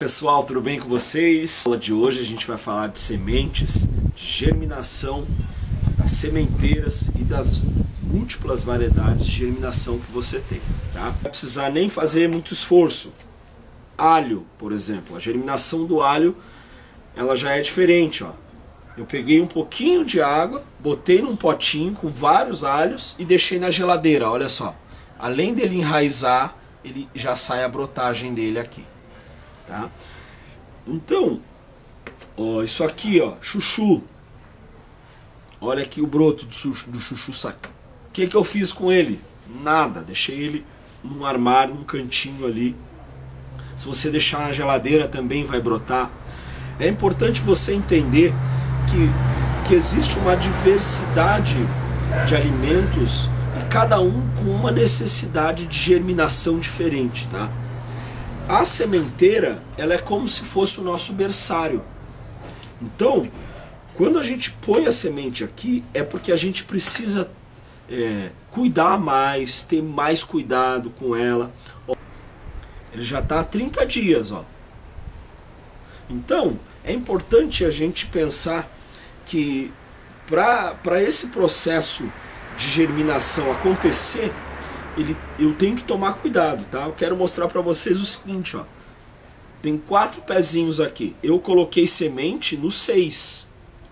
Pessoal, tudo bem com vocês? Na aula de hoje a gente vai falar de sementes, de germinação, das sementeiras e das múltiplas variedades de germinação que você tem, tá? Não vai precisar nem fazer muito esforço. Alho, por exemplo, a germinação do alho, ela já é diferente, ó. Eu peguei um pouquinho de água, botei num potinho com vários alhos e deixei na geladeira, olha só. Além dele enraizar, ele já sai a brotagem dele aqui. Tá? Então, ó, isso aqui, ó, chuchu. Olha aqui o broto do chuchu sai. O que eu fiz com ele? Nada, deixei ele num armário, num cantinho ali. Se você deixar na geladeira também vai brotar. É importante você entender que existe uma diversidade de alimentos e cada um com uma necessidade de germinação diferente, tá? A sementeira, ela é como se fosse o nosso berçário. Então, quando a gente põe a semente aqui, é porque a gente precisa cuidar mais, ter mais cuidado com ela. Ó, ele já está há 30 dias, ó. Então, é importante a gente pensar que para esse processo de germinação acontecer, eu tenho que tomar cuidado, tá? Eu quero mostrar para vocês o seguinte, ó. Tem 4 pezinhos aqui. Eu coloquei semente no 6.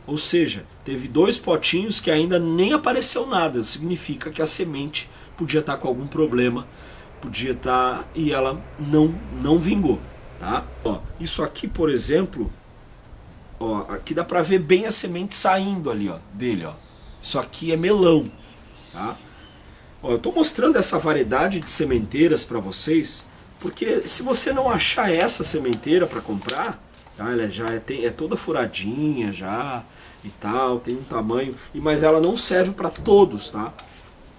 Ou seja, teve 2 potinhos que ainda nem apareceu nada. Significa que a semente podia estar com algum problema, podia estar e ela não vingou, tá? Ó, isso aqui, por exemplo, ó, aqui dá para ver bem a semente saindo ali, ó, dele, ó. Isso aqui é melão, tá? Eu estou mostrando essa variedade de sementeiras para vocês, porque se você não achar essa sementeira para comprar, tá, ela já é toda furadinha já e tal, tem um tamanho, mas ela não serve para todos, tá?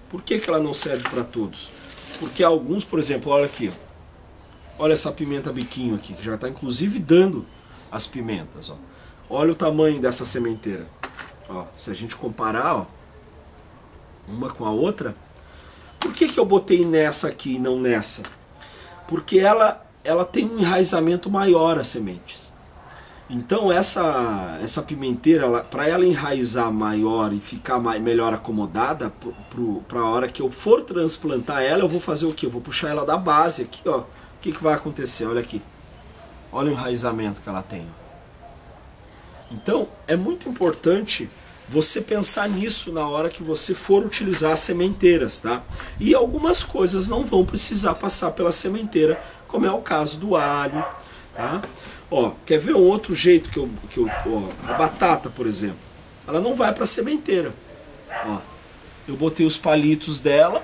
Por que ela não serve para todos? Porque alguns, por exemplo, olha aqui, ó, olha essa pimenta biquinho aqui, que já está inclusive dando as pimentas, ó. Olha o tamanho dessa sementeira, ó, se a gente comparar, ó, uma com a outra. Por que eu botei nessa aqui e não nessa? Porque ela tem um enraizamento maior as sementes. Então essa pimenteira, para ela enraizar maior e ficar melhor acomodada, para a hora que eu for transplantar ela, eu vou fazer o quê? Eu vou puxar ela da base aqui, ó. O que vai acontecer? Olha aqui. Olha o enraizamento que ela tem, ó. Então é muito importante você pensar nisso na hora que você for utilizar as sementeiras, tá? E algumas coisas não vão precisar passar pela sementeira, como é o caso do alho, tá? Ó, quer ver um outro jeito ó, a batata, por exemplo, ela não vai para a sementeira. Ó, eu botei os palitos dela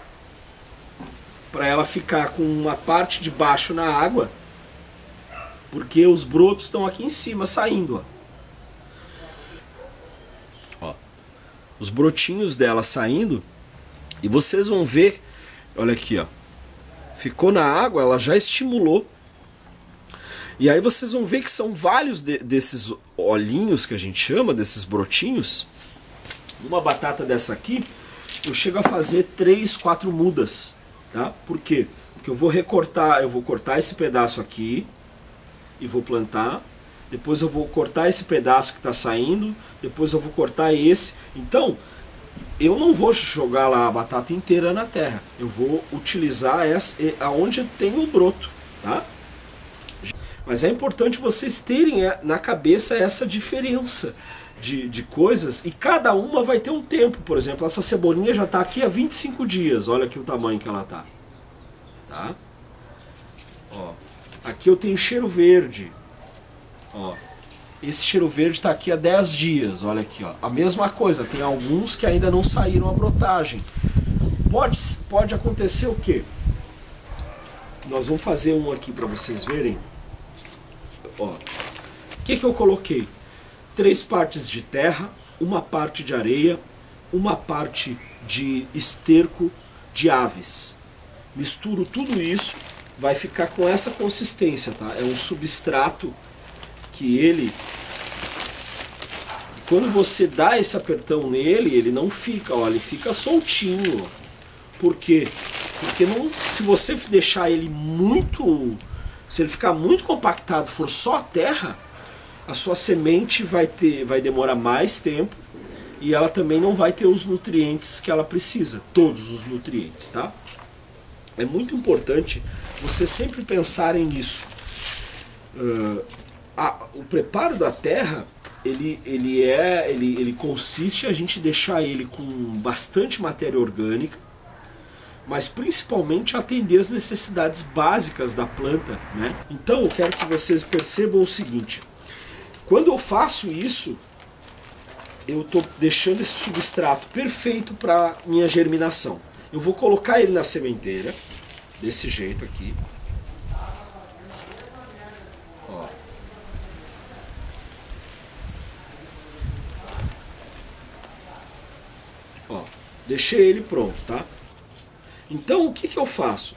para ela ficar com uma parte de baixo na água, porque os brotos estão aqui em cima saindo, ó. Os brotinhos dela saindo, e vocês vão ver, olha aqui, ó, ficou na água, ela já estimulou, e aí vocês vão ver que são vários desses olhinhos que a gente chama, desses brotinhos. Uma batata dessa aqui, eu chego a fazer 3, 4 mudas, tá? Por quê? Porque eu vou cortar esse pedaço aqui e vou plantar. Depois eu vou cortar esse pedaço que está saindo, depois eu vou cortar esse. Então, eu não vou jogar lá a batata inteira na terra. Eu vou utilizar aonde tem o broto, tá? Mas é importante vocês terem na cabeça essa diferença de coisas, e cada uma vai ter um tempo. Por exemplo, essa cebolinha já está aqui há 25 dias, olha aqui o tamanho que ela está. Tá? Ó, aqui eu tenho cheiro verde. Ó, esse cheiro verde está aqui há 10 dias, olha aqui, ó. A mesma coisa, tem alguns que ainda não saíram a brotagem. Pode acontecer o quê? Nós vamos fazer um aqui para vocês verem. Ó, o que eu coloquei? 3 partes de terra, uma parte de areia, uma parte de esterco de aves. Misturo tudo isso, vai ficar com essa consistência, tá? É um substrato que ele, quando você dá esse apertão nele, ele não fica, ó, ele fica soltinho. Ó. Por quê? Porque se você deixar ele muito Se ele ficar muito compactado, for só terra, a sua semente vai demorar mais tempo e ela também não vai ter os nutrientes que ela precisa, todos os nutrientes, tá? É muito importante vocês sempre pensarem nisso. O preparo da terra, ele consiste em a gente deixar ele com bastante matéria orgânica, mas principalmente atender as necessidades básicas da planta, né? Então eu quero que vocês percebam o seguinte: quando eu faço isso, eu estou deixando esse substrato perfeito para minha germinação. Eu vou colocar ele na sementeira, desse jeito aqui. Ó. Ó, deixei ele pronto, tá? Então o que eu faço?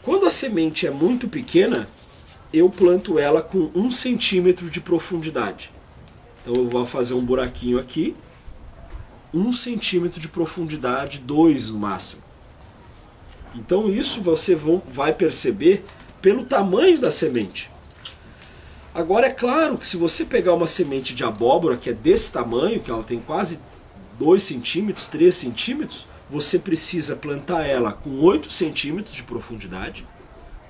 Quando a semente é muito pequena, eu planto ela com 1 centímetro de profundidade. Então eu vou fazer um buraquinho aqui, 1 centímetro de profundidade, 2 no máximo. Então isso você vai perceber pelo tamanho da semente. Agora é claro que se você pegar uma semente de abóbora que é desse tamanho, que ela tem quase 2 centímetros, 3 centímetros, você precisa plantar ela com 8 centímetros de profundidade.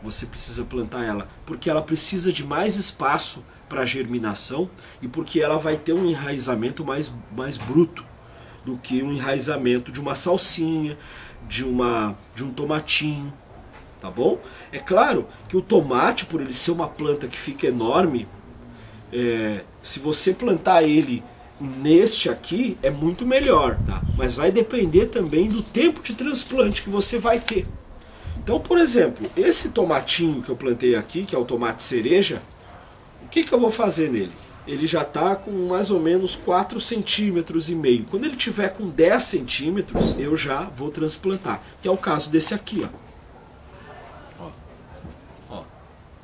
Você precisa plantar ela porque ela precisa de mais espaço para germinação e porque ela vai ter um enraizamento mais bruto do que um enraizamento de uma salsinha, de um tomatinho, tá bom? É claro que o tomate, por ele ser uma planta que fica enorme, se você plantar ele neste aqui, é muito melhor, tá? Mas vai depender também do tempo de transplante que você vai ter. Então, por exemplo, esse tomatinho que eu plantei aqui, que é o tomate cereja, o que eu vou fazer nele? Ele já está com mais ou menos 4,5 centímetros. Quando ele tiver com 10 centímetros, eu já vou transplantar, que é o caso desse aqui, ó. Ó,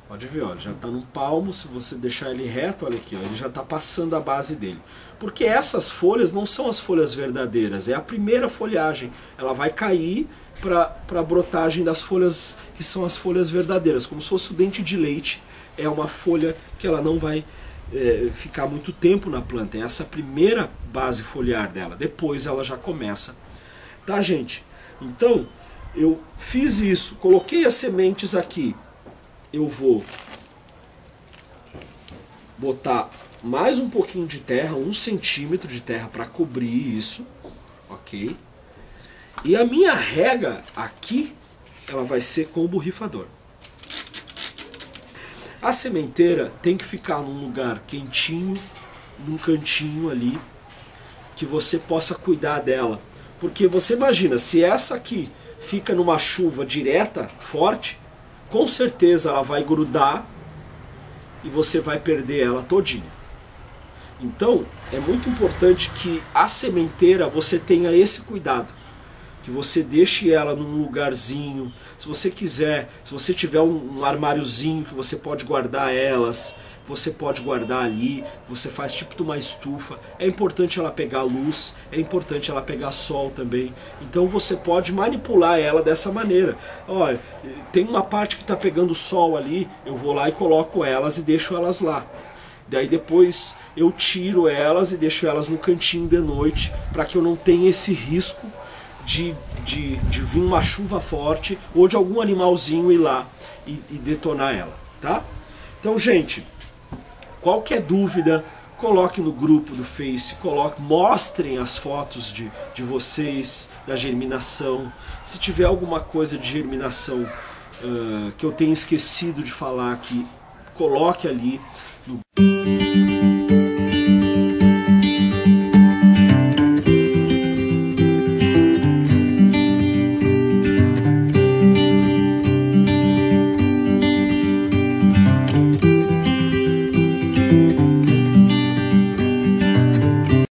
pode ver, ó, ele já está num palmo. Se você deixar ele reto, olha aqui, ó, ele já está passando a base dele. Porque essas folhas não são as folhas verdadeiras, é a primeira folhagem. Ela vai cair para a brotagem das folhas que são as folhas verdadeiras, como se fosse o dente de leite. É uma folha que ela não vai ficar muito tempo na planta. É essa primeira base foliar dela. Depois ela já começa. Tá, gente? Então, eu fiz isso, coloquei as sementes aqui. Eu vou botar mais um pouquinho de terra, 1 centímetro de terra para cobrir isso, ok? E a minha rega aqui, ela vai ser com o borrifador. A sementeira tem que ficar num lugar quentinho, num cantinho ali, que você possa cuidar dela. Porque você imagina, se essa aqui fica numa chuva direta, forte, com certeza ela vai grudar e você vai perder ela todinha. Então, é muito importante que a sementeira você tenha esse cuidado. Que você deixe ela num lugarzinho, se você quiser, se você tiver um armáriozinho que você pode guardar elas, você pode guardar ali, você faz tipo de uma estufa. É importante ela pegar luz, é importante ela pegar sol também. Então você pode manipular ela dessa maneira. Olha, tem uma parte que está pegando sol ali, eu vou lá e coloco elas e deixo elas lá. Daí depois eu tiro elas e deixo elas no cantinho de noite, para que eu não tenha esse risco de vir uma chuva forte ou de algum animalzinho ir lá e detonar ela, tá? Então, gente, qualquer dúvida, coloque no grupo do Face, mostrem as fotos de vocês, da germinação. Se tiver alguma coisa de germinação que eu tenha esquecido de falar aqui, coloque ali no